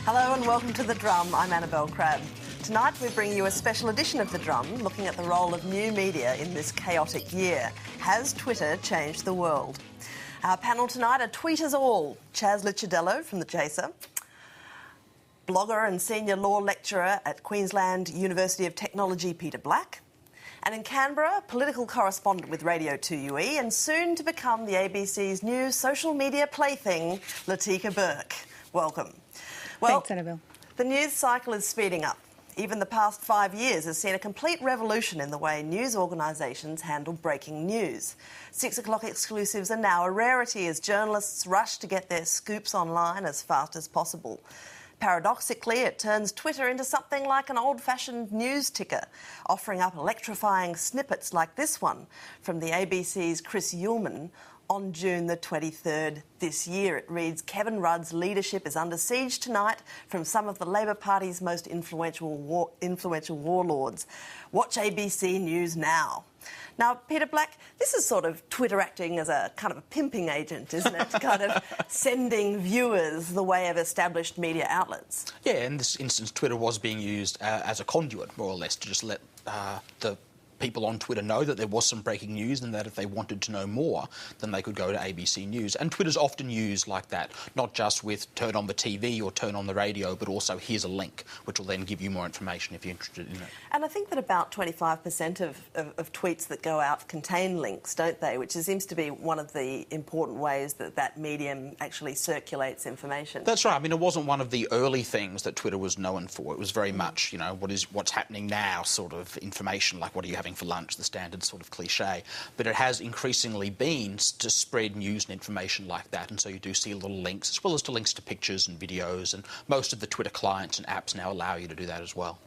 Hello and welcome to The Drum. I'm Annabelle Crabb. Tonight we bring you a special edition of The Drum, looking at the role of new media in this chaotic year. Has Twitter changed the world? Our panel tonight are Tweeters All. Chas Licciardello from The Chaser, blogger and senior law lecturer at Queensland University of Technology, Peter Black, and in Canberra, political correspondent with Radio 2UE and soon to become the ABC's new social media plaything, Latika Bourke. Welcome. Well, thanks, Annabelle. The news cycle is speeding up. Even the past 5 years has seen a complete revolution in the way news organisations handle breaking news. 6 o'clock exclusives are now a rarity as journalists rush to get their scoops online as fast as possible. Paradoxically, it turns Twitter into something like an old-fashioned news ticker, offering up electrifying snippets like this one from the ABC's Chris Uhlmann on June the 23rd this year. It reads, Kevin Rudd's leadership is under siege tonight from some of the Labor Party's most influential warlords. Watch ABC News now. Now, Peter Black, this is sort of Twitter acting as a kind of a pimping agent, isn't it? Kind of sending viewers the way of established media outlets. Yeah, in this instance, Twitter was being used as a conduit, more or less, to just let the people on Twitter know that there was some breaking news and that if they wanted to know more, then they could go to ABC News. And Twitter's often used like that, not just with turn on the TV or turn on the radio, but also here's a link, which will then give you more information if you're interested in it. And I think that about 25% of tweets that go out contain links, don't they? Which seems to be one of the important ways that that medium actually circulates information. That's right. I mean, it wasn't one of the early things that Twitter was known for. It was very much, you know, what's happening now sort of information, like what are you having for lunch, the standard sort of cliche. But it has increasingly been to spread news and information like that, and so you do see little links, as well as to links to pictures and videos, and most of the Twitter clients and apps now allow you to do that as well.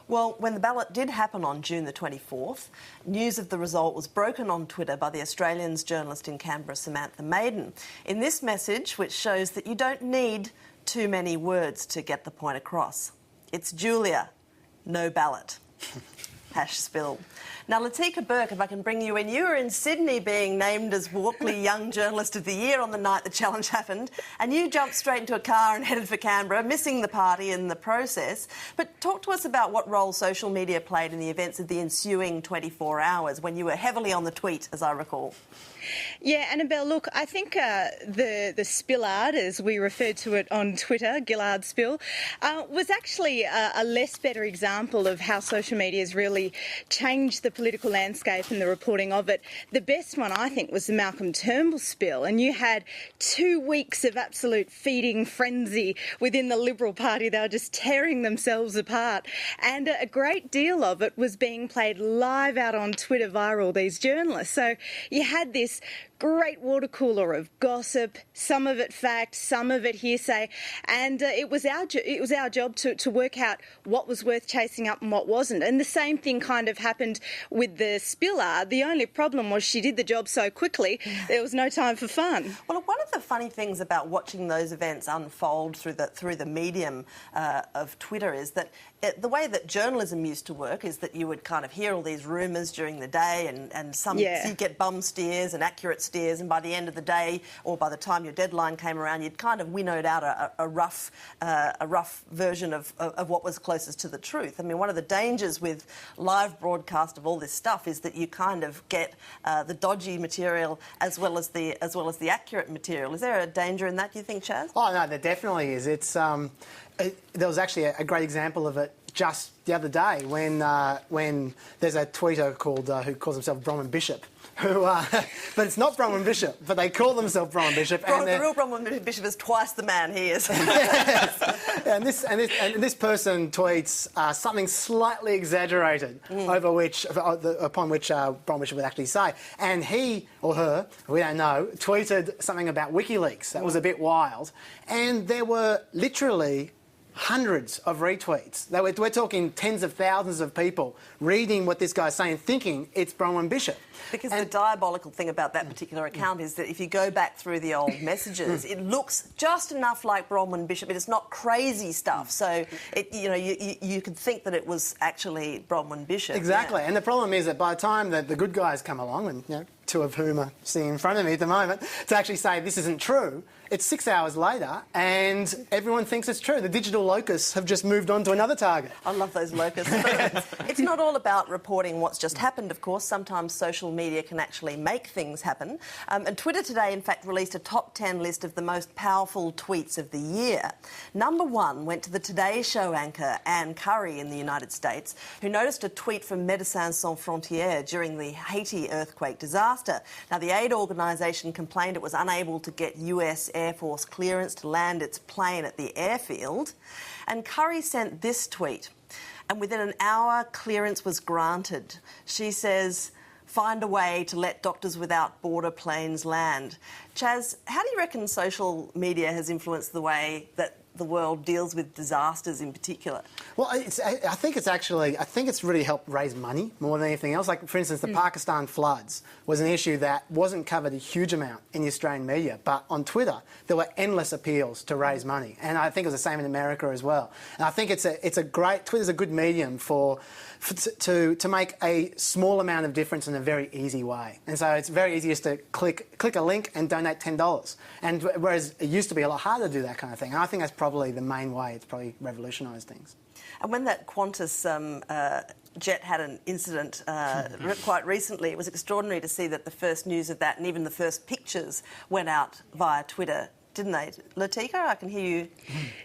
Well, when the ballot did happen on June the 24th, news of the result was broken on Twitter by the Australian's journalist in Canberra, Samantha Maiden, in this message which shows that you don't need too many words to get the point across. It's Julia, no ballot. Hash spill. Now, Latika Bourke, if I can bring you in, you were in Sydney being named as Walkley Young Journalist of the Year on the night the challenge happened, and you jumped straight into a car and headed for Canberra, missing the party in the process. But talk to us about what role social media played in the events of the ensuing 24 hours when you were heavily on the tweet, as I recall. Yeah, Annabelle, look, I think the Spillard, as we referred to it on Twitter, Gillard Spill, was actually a less better example of how social media has really changed the political landscape and the reporting of it. The best one, I think, was the Malcolm Turnbull spill, and you had 2 weeks of absolute feeding frenzy within the Liberal Party. They were just tearing themselves apart, and a great deal of it was being played live out on Twitter via all these journalists. So you had this great water cooler of gossip, some of it fact, some of it hearsay, and it was our job to work out what was worth chasing up and what wasn't. And the same thing kind of happened with the Spiller. The only problem was she did the job so quickly there was no time for fun. Well, one of the funny things about watching those events unfold through the medium of Twitter is that the way that journalism used to work is that you would kind of hear all these rumours during the day and so you get bum steers and accurate steers, and by the end of the day or by the time your deadline came around, you'd kind of winnowed out a rough version of what was closest to the truth. I mean, one of the dangers with live broadcast of all this stuff is that you kind of get the dodgy material as well as the accurate material. Is there a danger in that, do you think, Chas? Oh no, there definitely is. It's there was actually a great example of it just the other day when there's a tweeter called who calls himself Bronwyn Bishop, who but it's not Bronwyn Bishop, but they call themselves Bronwyn Bishop. The real Bronwyn Bishop is twice the man he is. Yes. and this person tweets something slightly exaggerated upon which Bronwyn Bishop would actually say, and he or her, we don't know, tweeted something about WikiLeaks that was a bit wild, and there were literally hundreds of retweets. We're talking tens of thousands of people reading what this guy's saying, thinking it's Bronwyn Bishop. Because the diabolical thing about that particular account is that if you go back through the old messages, it looks just enough like Bronwyn Bishop, but it's not crazy stuff. So, you could think that it was actually Bronwyn Bishop. Exactly. Yeah. And the problem is that by the time the good guys come along and two of whom are sitting in front of me at the moment, to actually say this isn't true. It's 6 hours later and everyone thinks it's true. The digital locusts have just moved on to another target. I love those locusts. It's not all about reporting what's just happened, of course. Sometimes social media can actually make things happen. And Twitter today, in fact, released a top 10 list of the most powerful tweets of the year. Number 1 went to the Today Show anchor Ann Curry in the United States, who noticed a tweet from Médecins Sans Frontières during the Haiti earthquake disaster. Now, the aid organisation complained it was unable to get US Air Force clearance to land its plane at the airfield. And Curry sent this tweet. And within an hour, clearance was granted. She says, "Find a way to let Doctors Without Border planes land." Chaz, how do you reckon social media has influenced the way that the world deals with disasters in particular? Well, I think it's really helped raise money more than anything else. Like, for instance, the Pakistan floods was an issue that wasn't covered a huge amount in the Australian media, but on Twitter there were endless appeals to raise money, and I think it was the same in America as well. And I think Twitter's a good medium to make a small amount of difference in a very easy way. And so it's very easy just to click a link and donate $10. And whereas it used to be a lot harder to do that kind of thing. And I think that's probably the main way it's probably revolutionised things. And when that Qantas jet had an incident quite recently, it was extraordinary to see that the first news of that and even the first pictures went out via Twitter, didn't they? Latika, I can hear you.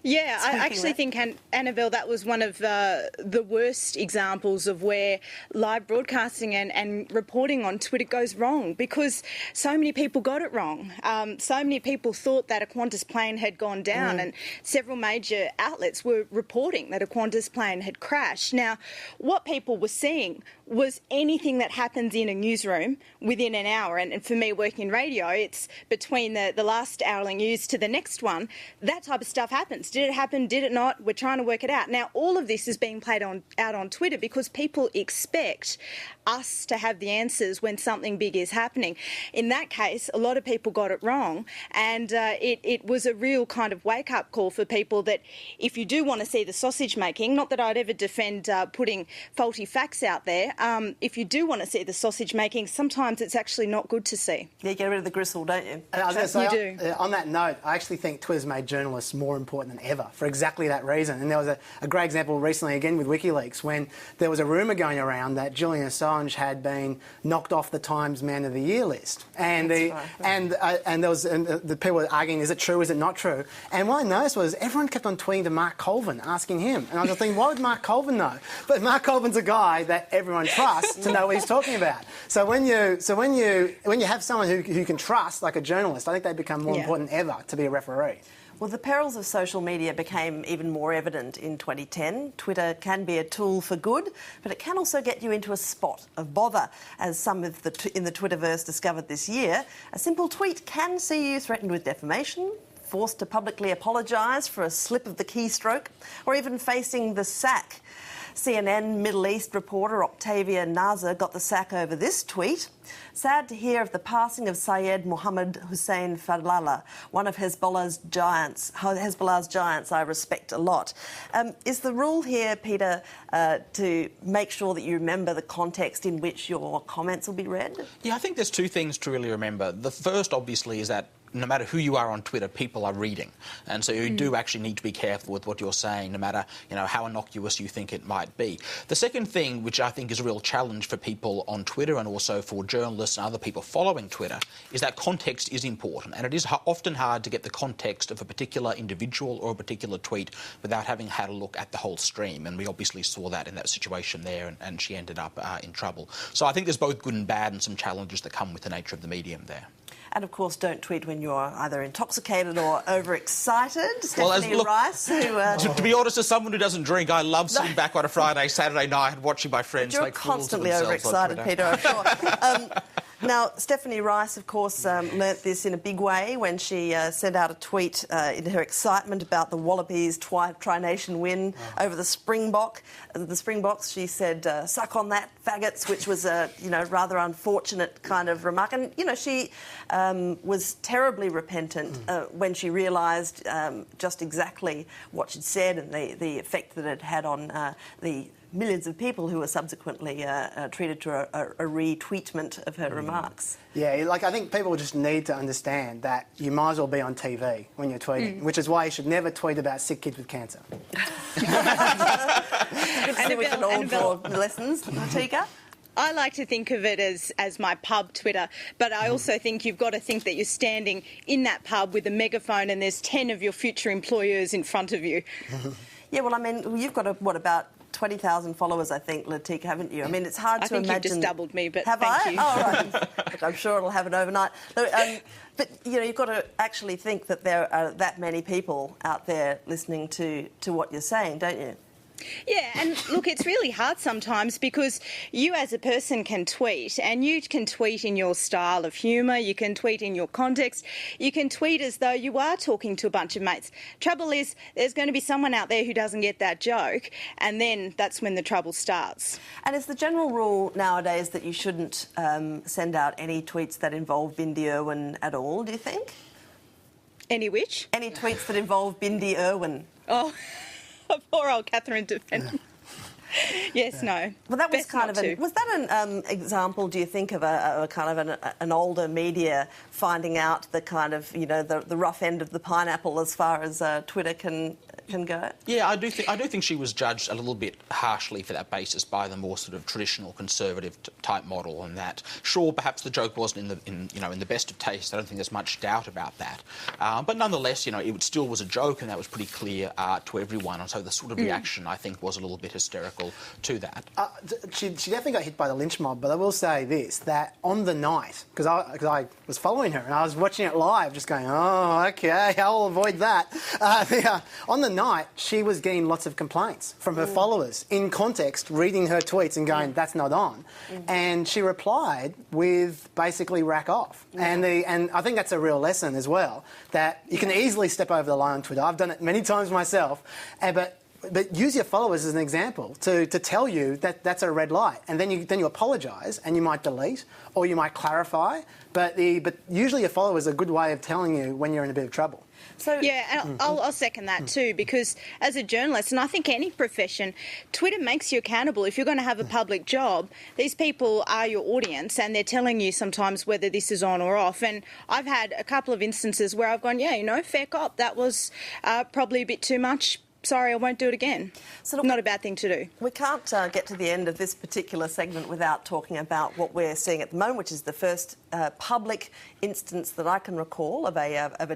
Yeah, I actually think, Annabelle, that was one of the worst examples of where live broadcasting and reporting on Twitter goes wrong, because so many people got it wrong. So many people thought that a Qantas plane had gone down, and several major outlets were reporting that a Qantas plane had crashed. Now, what people were seeing was anything that happens in a newsroom within an hour. And for me, working in radio, it's between the last hourly news to the next one. That type of stuff happens. Did it happen? Did it not? We're trying to work it out. Now, all of this is being played out on Twitter because people expect us to have the answers when something big is happening. In that case, a lot of people got it wrong, and it was a real kind of wake-up call for people that if you do want to see the sausage making, not that I'd ever defend putting faulty facts out there, if you do want to see the sausage making, sometimes it's actually not good to see. Yeah, you get rid of the gristle, don't you? And I was going to say, You do. On that note, I actually think Twitter's made journalists more important than ever for exactly that reason. And there was a great example recently, again, with WikiLeaks, when there was a rumour going around that Julian Assange had been knocked off the Times Man of the Year list. And the people were arguing, is it true, is it not true? And what I noticed was everyone kept on tweeting to Mark Colvin, asking him. And I was thinking, why would Mark Colvin know? But Mark Colvin's a guy that everyone trusts to know what he's talking about. So when you have someone who can trust, like a journalist, I think they become more important than ever to be a referee. Well, the perils of social media became even more evident in 2010. Twitter can be a tool for good, but it can also get you into a spot of bother, as some of in the Twitterverse discovered this year. A simple tweet can see you threatened with defamation, forced to publicly apologise for a slip of the keystroke, or even facing the sack. CNN Middle East reporter Octavia Nasser got the sack over this tweet. Sad to hear of the passing of Syed Mohammed Hussein Fadlallah, one of Hezbollah's giants I respect a lot. Is the rule here, Peter, to make sure that you remember the context in which your comments will be read? Yeah, I think there's two things to really remember. The first, obviously, is that no matter who you are on Twitter, people are reading. And so you do actually need to be careful with what you're saying, no matter, how innocuous you think it might be. The second thing, which I think is a real challenge for people on Twitter and also for journalists and other people following Twitter, is that context is important. And it is often hard to get the context of a particular individual or a particular tweet without having had a look at the whole stream. And we obviously saw that in that situation there, and she ended up in trouble. So I think there's both good and bad and some challenges that come with the nature of the medium there. And, of course, don't tweet when you're either intoxicated or overexcited. Stephanie Rice, who... To be honest, as someone who doesn't drink, I love sitting back on a Friday, Saturday night and watching my friends you're make fools of themselves. You're constantly overexcited, Peter, I'm sure. Now, Stephanie Rice, of course, learnt this in a big way when she sent out a tweet in her excitement about the Wallabies' Tri-Nation win over the Springboks. She said, "Suck on that, faggots," which was a rather unfortunate kind of remark. And she was terribly repentant when she realised just exactly what she'd said and the effect that it had on the millions of people who were subsequently treated to a retweetment of her remarks. Yeah, like I think people just need to understand that you might as well be on TV when you're tweeting, which is why you should never tweet about sick kids with cancer. We can all draw lessons, Latika. I like to think of it as my pub Twitter, but I also think you've got to think that you're standing in that pub with a megaphone and there's 10 of your future employers in front of you. Yeah, well, I mean, you've got, about 20,000 followers, I think, Latika, haven't you? I mean, it's hard to imagine... I think you've just doubled me, but have thank I? you. Oh, right. Look, I'm sure it'll happen overnight. But, you've got to actually think that there are that many people out there listening to what you're saying, don't you? Yeah, and look, it's really hard sometimes because you as a person can tweet, and you can tweet in your style of humour, you can tweet in your context, you can tweet as though you are talking to a bunch of mates. Trouble is, there's going to be someone out there who doesn't get that joke, and then that's when the trouble starts. And is the general rule nowadays that you shouldn't send out any tweets that involve Bindi Irwin at all, do you think? Any which? Any tweets that involve Bindi Irwin. Oh... Poor old Catherine Dependent. Yes, no. Well, that was Best kind not of to. was that an example, do you think, of a kind of an older media finding out the kind of, the rough end of the pineapple as far as Twitter can go? Yeah, I do think she was judged a little bit harshly for that basis by the more sort of traditional conservative type model, and that sure, perhaps the joke wasn't in the best of taste. I don't think there's much doubt about that. But nonetheless, it still was a joke, and that was pretty clear to everyone. And so the sort of reaction, I think, was a little bit hysterical to that. She definitely got hit by the lynch mob, but I will say this, that on the night, because I was following her and I was watching it live, just going, oh, OK, I'll avoid that. On the night, she was getting lots of complaints from her followers, in context, reading her tweets and going, that's not on. And she replied with basically rack off. And I think that's a real lesson as well, that you can easily step over the line on Twitter. I've done it many times myself, but use your followers as an example to tell you that that's a red light, and then you apologise and you might delete or you might clarify. But usually your followers are a good way of telling you when you're in a bit of trouble. So yeah, I'll second that too, because as a journalist, and I think any profession, Twitter makes you accountable. If you're going to have a public job, these people are your audience and they're telling you sometimes whether this is on or off. And I've had a couple of instances where I've gone, yeah, fair cop, that was probably a bit too much. Sorry, I won't do it again. So look, not a bad thing to do. We can't get to the end of this particular segment without talking about what we're seeing at the moment, which is the first public instance that I can recall of a